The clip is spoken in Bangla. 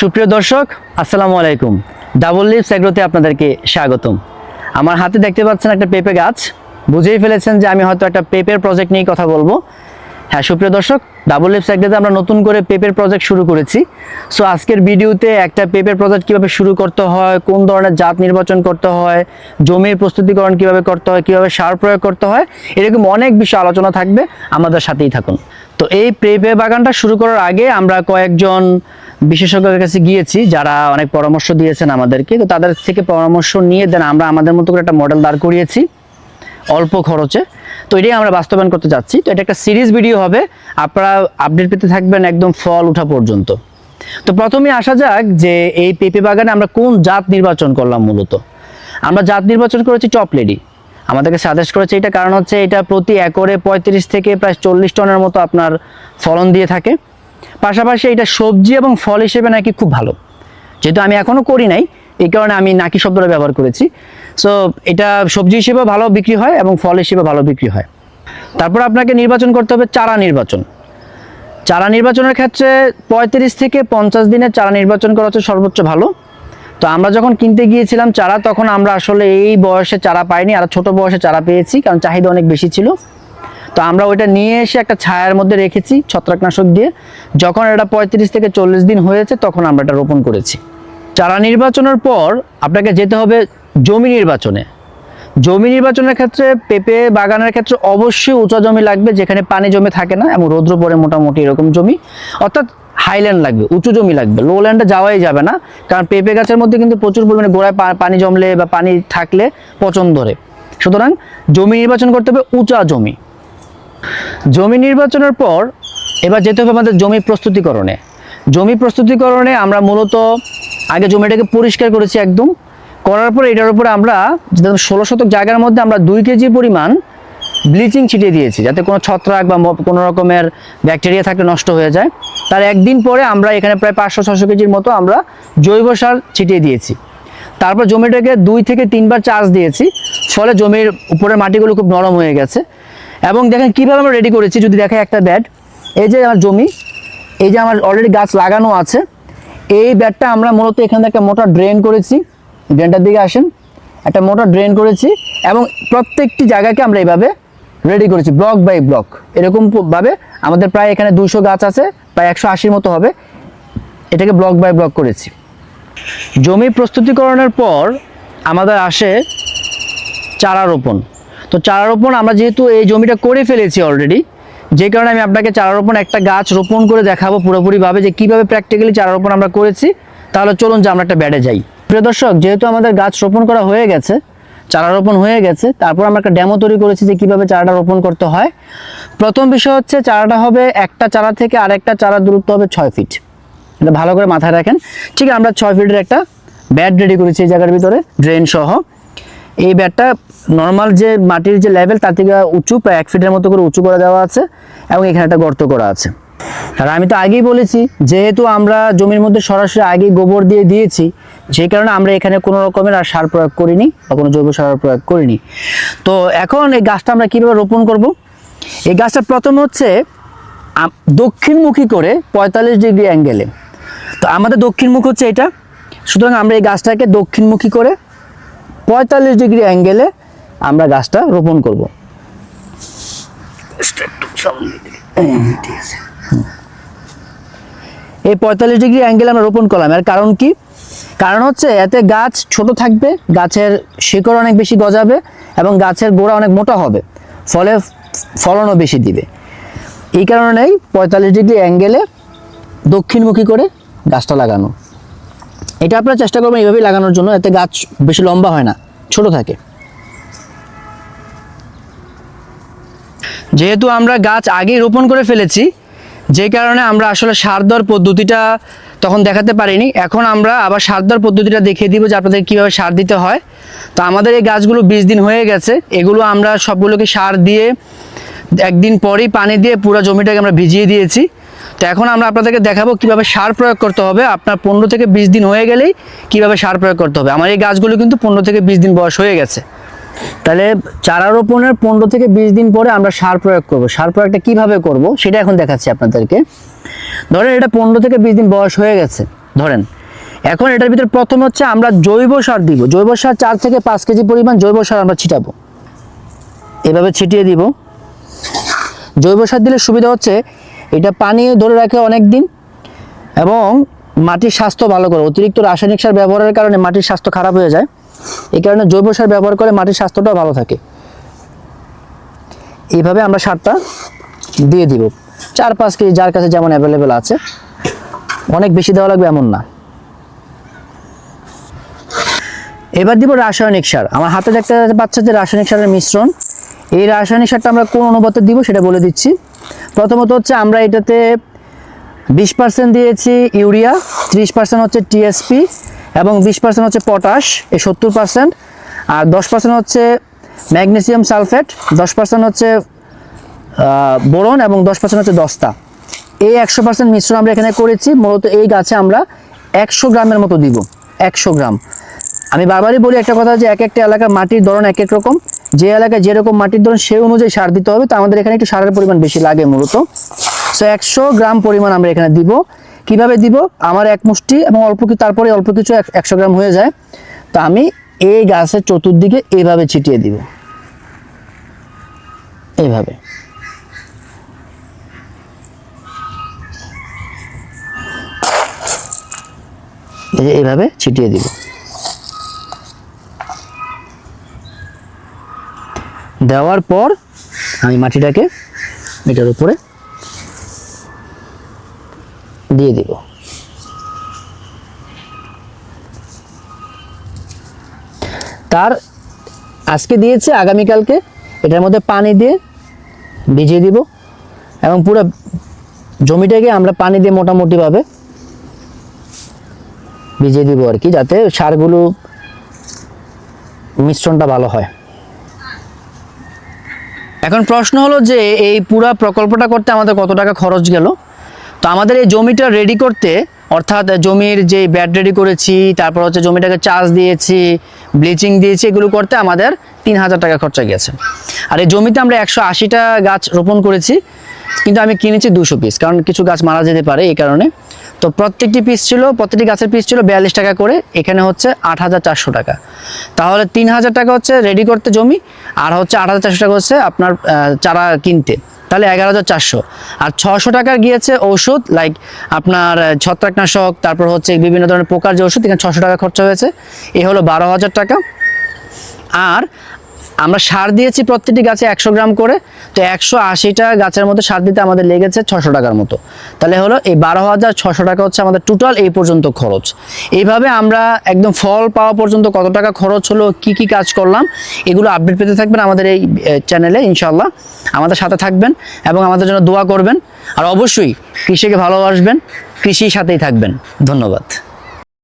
সুপ্রিয় দর্শক, আসসালামু আলাইকুম। ডাবল লিভস এগ্রোতে আপনাদেরকে স্বাগতম। আমার হাতে দেখতে পাচ্ছেন একটা পেঁপে গাছ। বুঝেই ফেলেছেন যে আমি হয়তো একটা পেঁপের প্রজেক্ট নিয়ে কথা বলবো। হ্যাঁ সুপ্রিয় দর্শক, ডাবল লিভস এগ্রোতে আমরা নতুন করে পেঁপের প্রজেক্ট শুরু করেছি। সো আজকের ভিডিওতে একটা পেঁপের প্রজেক্ট কীভাবে শুরু করতে হয়, কোন ধরনের জাত নির্বাচন করতে হয়, জমির প্রস্তুতিকরণ কীভাবে করতে হয়, কীভাবে সার প্রয়োগ করতে হয়, এরকম অনেক বিষয় আলোচনা থাকবে। আমাদের সাথেই থাকুন। তো এই পেঁপে বাগানটা শুরু করার আগে আমরা কয়েকজন বিশেষজ্ঞের কাছে গিয়েছি, যারা অনেক পরামর্শ দিয়েছেন আমাদেরকে। তো তাদের থেকে পরামর্শ নিয়ে দেন আমরা আমাদের মতো করে একটা মডেল দাঁড় করিয়েছি অল্প খরচে। তো এটাই আমরা বাস্তবায়ন করতে যাচ্ছি। তো এটা একটা সিরিজ ভিডিও হবে, আপনারা আপডেট পেতে থাকবেন একদম ফল ওঠা পর্যন্ত। তো প্রথমে আসা যাক যে এই পেঁপে বাগানে আমরা কোন জাত নির্বাচন করলাম। মূলত আমরা জাত নির্বাচন করেছি টপ লেডি। আমাদেরকে সাজেস্ট করেছে এটা, কারণ হচ্ছে এটা প্রতি একরে 35 থেকে প্রায় 40 টনের মতো আপনার ফলন দিয়ে থাকে। পাশাপাশি এটা সবজি এবং ফল হিসেবে নাকি খুব ভালো। যেহেতু আমি এখনও করি নাই, এই কারণে আমি নাকি শব্দটা ব্যবহার করেছি। সো এটা সবজি হিসেবে ভালো বিক্রি হয় এবং ফল হিসেবে ভালো বিক্রি হয়। তারপর আপনাকে নির্বাচন করতে হবে চারা নির্বাচন। চারা নির্বাচনের ক্ষেত্রে 35 থেকে 50 দিনের চারা নির্বাচন করা হচ্ছে সর্বোচ্চ ভালো। তো আমরা যখন কিনতে গিয়েছিলাম চারা, তখন আমরা আসলে এই বয়সে চারা পাইনি, আর ছোট বয়সে চারা পেয়েছি, কারণ চাহিদা অনেক বেশি ছিল। তো আমরা ওইটা নিয়ে এসে একটা ছায়ার মধ্যে রেখেছি ছত্রাকনাশক দিয়ে। যখন এটা 35 থেকে 40 দিন হয়েছে, তখন আমরা এটা রোপণ করেছি। চারা নির্বাচনের পর আপনাকে যেতে হবে জমি নির্বাচনে। জমি নির্বাচনের ক্ষেত্রে পেঁপে বাগানের ক্ষেত্রে অবশ্যই উঁচা জমি লাগবে, যেখানে পানি জমে থাকে না এবং রৌদ্র পড়ে মোটামুটি এরকম জমি, অর্থাৎ হাইল্যান্ড লাগবে, উঁচু জমি লাগবে। লো ল্যান্ডে যাওয়াই যাবে না, কারণ পেঁপে গাছের মধ্যে কিন্তু প্রচুর পরিমাণে গোড়ায় পানি জমলে বা পানি থাকলে পচন ধরে। সুতরাং জমি নির্বাচন করতে হবে উঁচা জমি। জমি নির্বাচনের পর এবার যেতে হবে আমাদের জমি প্রস্তুতিকরণে। জমি প্রস্তুতিকরণে আমরা মূলত আগে জমিটাকে পরিষ্কার করেছি একদম। করার পর এটার উপরে আমরা 16 শতক জায়গার মধ্যে আমরা 2 কেজি পরিমাণ ব্লিচিং ছিটিয়ে দিয়েছি, যাতে কোনো ছত্রাক বা কোনো রকমের ব্যাকটেরিয়া থাকলে নষ্ট হয়ে যায়। তার একদিন পরে আমরা এখানে প্রায় 500-600 কেজির মতো আমরা জৈব সার ছিটিয়ে দিয়েছি। তারপর জমিটাকে 2 থেকে 3 বার চাষ দিয়েছি, ফলে জমির উপরের মাটিগুলো খুব নরম হয়ে গেছে। এবং দেখেন কীভাবে আমরা রেডি করেছি, যদি দেখে একটা ব্যাড, এই যে আমার জমি, এই যে আমার অলরেডি গাছ লাগানো আছে, এই ব্যাডটা আমরা মূলত এখানে একটা মোটা ড্রেন করেছি। ড্রেনটার দিকে আসেন, একটা মোটা ড্রেন করেছি এবং প্রত্যেকটি জায়গাকে আমরা এইভাবে রেডি করেছি ব্লক বাই ব্লক। এরকমভাবে আমাদের প্রায় এখানে 200 গাছ আছে, প্রায় 180 মতো হবে। এটাকে ব্লক বাই ব্লক করেছি। জমি প্রস্তুতিকরণের পর আমাদের আসে চারা রোপণ। তো চারা রোপণ আমরা যেহেতু এই জমিটা করে ফেলেছি অলরেডি, যে কারণে আমি আপনাকে চারা রোপণ একটা গাছ রোপণ করে দেখাবো পুরোপুরিভাবে যে কীভাবে প্র্যাকটিক্যালি চারা রোপণ আমরা করেছি। তাহলে চলুন যে আমরা একটা ব্যাডে যাই। প্রিয় দর্শক, যেহেতু আমাদের গাছ রোপণ করা হয়ে গেছে, চারা রোপণ হয়ে গেছে, তারপর আমরা একটা ডেমো তৈরি করেছি যে কীভাবে চারাটা রোপণ করতে হয়। প্রথম বিষয় হচ্ছে চারাটা হবে একটা চারা থেকে আরেকটা চারার দূরত্ব হবে 6 ফিট। এটা ভালো করে মাথায় রাখেন। ঠিক আমরা 6 ফিটের একটা ব্যাড রেডি করেছি এই জায়গার ভিতরে, ড্রেন সহ। এই ব্যাডটা নর্মাল যে মাটির যে লেভেল তার থেকে উঁচু, প্রায় 1 ফিটের মতো করে উঁচু করে দেওয়া আছে এবং এখানে একটা গর্ত করা আছে। আর আমি তো আগেই বলেছি, যেহেতু আমরা জমির মধ্যে সরাসরি আগেই গোবর দিয়ে দিয়েছি, যে কারণে আমরা এখানে কোনো রকমের আর সার প্রয়োগ করিনি বা কোনো জৈব সার প্রয়োগ করিনি। তো এখন এই গাছটা আমরা কীভাবে রোপণ করব? এই গাছটা প্রথম হচ্ছে দক্ষিণমুখী করে 45 ডিগ্রি অ্যাঙ্গেলে। তো আমাদের দক্ষিণমুখ হচ্ছে এটা, সুতরাং আমরা এই গাছটাকে দক্ষিণমুখী করে 45 ডিগ্রি অ্যাঙ্গেলে আমরা গাছটা রোপণ করব। ঠিক আছে, এই 45 ডিগ্রি অ্যাঙ্গেলে আমরা রোপণ করলাম। এর কারণ কি? কারণ হচ্ছে এতে গাছ ছোট থাকবে, গাছের শিকড় অনেক বেশি গজাবে এবং গাছের গোড়া অনেক মোটা হবে, ফলে ফলনও বেশি দিবে। এই কারণেই 45 ডিগ্রি অ্যাঙ্গেলে দক্ষিণমুখী করে গাছটা লাগানো। এটা আপনারা চেষ্টা করবেন এইভাবেই লাগানোর জন্য, এতে গাছ বেশি লম্বা হয় না, ছোট থাকে। যেহেতু আমরা গাছ আগেই রোপণ করে ফেলেছি, যে কারণে আমরা আসলে সার দেওয়ার পদ্ধতিটা তখন দেখাতে পারিনি। এখন আমরা আবার সার দেওয়ার পদ্ধতিটা দেখিয়ে দিব যে আপনাদের কীভাবে সার দিতে হয়। তো আমাদের এই গাছগুলো 20 দিন হয়ে গেছে, এগুলো আমরা সবগুলোকে সার দিয়ে একদিন পরেই পানি দিয়ে পুরো জমিটাকে আমরা ভিজিয়ে দিয়েছি। তো এখন আমরা আপনাদেরকে দেখাবো কীভাবে সার প্রয়োগ করতে হবে। আপনার 15 থেকে 20 দিন হয়ে গেলেই কীভাবে সার প্রয়োগ করতে হবে। আমার এই গাছগুলো কিন্তু 15 থেকে 20 দিন বয়স হয়ে গেছে। তাহলে চারা রোপণের 15 থেকে 20 দিন পরে আমরা সার প্রয়োগ করব। সার প্রয়োগটা কিভাবে করব সেটা এখন দেখাচ্ছি আপনাদেরকে। ধরেন এটা 15 থেকে 20 দিন বয়স হয়ে গেছে, ধরেন এখন এটার ভিতরে প্রথম হচ্ছে আমরা জৈব সার দিব। জৈব সার 4 থেকে 5 কেজি পরিমাণ জৈব সার আমরা ছিটাবো, এভাবে ছিটিয়ে দিব। জৈব সার দিলে সুবিধা হচ্ছে এটা পানি ধরে রাখে অনেক দিন এবং মাটির স্বাস্থ্য ভালো করে। অতিরিক্ত রাসায়নিক সার ব্যবহারের কারণে মাটির স্বাস্থ্য খারাপ হয়ে যায়, এই কারণে জৈব সার ব্যবহার করে মাটির স্বাস্থ্যটাও ভালো থাকে। এইভাবে আমরা সারটা দিয়ে দিব 4-5 কেজি, যার কাছে যেমন অ্যাভেলেবেল আছে, অনেক বেশি দেওয়া লাগবে এমন না। এবার দিব রাসায়নিক সার। আমার হাতে দেখতে পাচ্ছে যে রাসায়নিক সারের মিশ্রণ। এই রাসায়নিক সারটা আমরা কোন অনুপাতে দিব সেটা বলে দিচ্ছি। প্রথমত হচ্ছে আমরা এটাতে 20% দিয়েছি ইউরিয়া, 30% হচ্ছে টিএসপি এবং 20% হচ্ছে পটাশ, এই 70%, আর 10% হচ্ছে ম্যাগনেসিয়াম সালফেট, 10% হচ্ছে বোরন এবং 10% হচ্ছে দস্তা। এই 100% মিশ্রণ আমরা এখানে করেছি। মূলত এই গাছে আমরা 100 গ্রামের মতো দিব, 100 গ্রাম। আমি বারবারই বলি একটা কথা যে এক একটা এলাকার মাটির ধরন এক এক রকম, যে এলাকায় যেরকম মাটির ধরন সেই অনুযায়ী সার দিতে হবে। তো আমাদের এখানে একটু সারের পরিমাণ বেশি লাগে মূলত। সো 100 গ্রাম পরিমাণ আমরা এখানে দিব। কিভাবে দিব? আমার এক মুষ্টি এবং অল্প কিছু, তারপরে অল্প কিছু 100 গ্রাম হয়ে যায়। তো আমি এই গাছের চতুর্দিকে এইভাবে ছিটিয়ে দিব, এইভাবে। এইভাবে ছিটিয়ে দিব। দেওয়ার পর আমি মাটিটাকে এটার উপরে দিয়ে দিব। তার আজকে দিয়েছে, আগামীকালকে এটার মধ্যে পানি দিয়ে ভিজিয়ে দিব এবং পুরো জমিটাকে আমরা পানি দিয়ে মোটামুটিভাবে ভিজিয়ে দিব আর কি, যাতে সারগুলো মিশ্রণটা ভালো হয়। এখন প্রশ্ন হলো যে এই পুরো প্রকল্পটা করতে আমাদের কত টাকা খরচ গেল। তো আমাদের এই জমিটা রেডি করতে, অর্থাৎ জমির যে ব্যাড রেডি করেছি, তারপর হচ্ছে জমিটাকে চাষ দিয়েছি, ব্লিচিং দিয়েছি, এগুলো করতে আমাদের 3000 টাকা খরচা গেছে। আর এই জমিতে আমরা 180টা গাছ রোপণ করেছি, কিন্তু আমি কিনেছি 200 পিস, কারণ কিছু গাছ মারা যেতে পারে এই কারণে। তো প্রত্যেকটি গাছের পিস ছিল 42 টাকা করে, এখানে হচ্ছে 8400 টাকা। তাহলে 3000 টাকা হচ্ছে রেডি করতে জমি, আর হচ্ছে 8400 টাকা হচ্ছে আপনার চারা কিনতে, তাহলে 11400। আর 600 টাকার গিয়েছে ঔষধ, লাইক আপনার ছত্রাকনাশক, তারপর হচ্ছে বিভিন্ন ধরনের পোকার যে ওষুধ, এখানে 600 টাকা খরচা হয়েছে। এ হলো 12000 টাকা। আর আমরা সার দিয়েছি প্রত্যেকটি গাছে 100 গ্রাম করে, তো 180টা গাছের মধ্যে সার দিতে আমাদের লেগেছে 600 টাকার মতো। তাহলে হলো এই 12600 টাকা হচ্ছে আমাদের টোটাল এই পর্যন্ত খরচ। এইভাবে আমরা একদম ফল পাওয়া পর্যন্ত কত টাকা খরচ হলো, কি কি কাজ করলাম, এগুলো আপডেট পেতে থাকবেন আমাদের এই চ্যানেলে। ইনশাল্লাহ আমাদের সাথে থাকবেন এবং আমাদের জন্য দোয়া করবেন। আর অবশ্যই কৃষিকে ভালোবাসবেন, কৃষির সাথেই থাকবেন। ধন্যবাদ।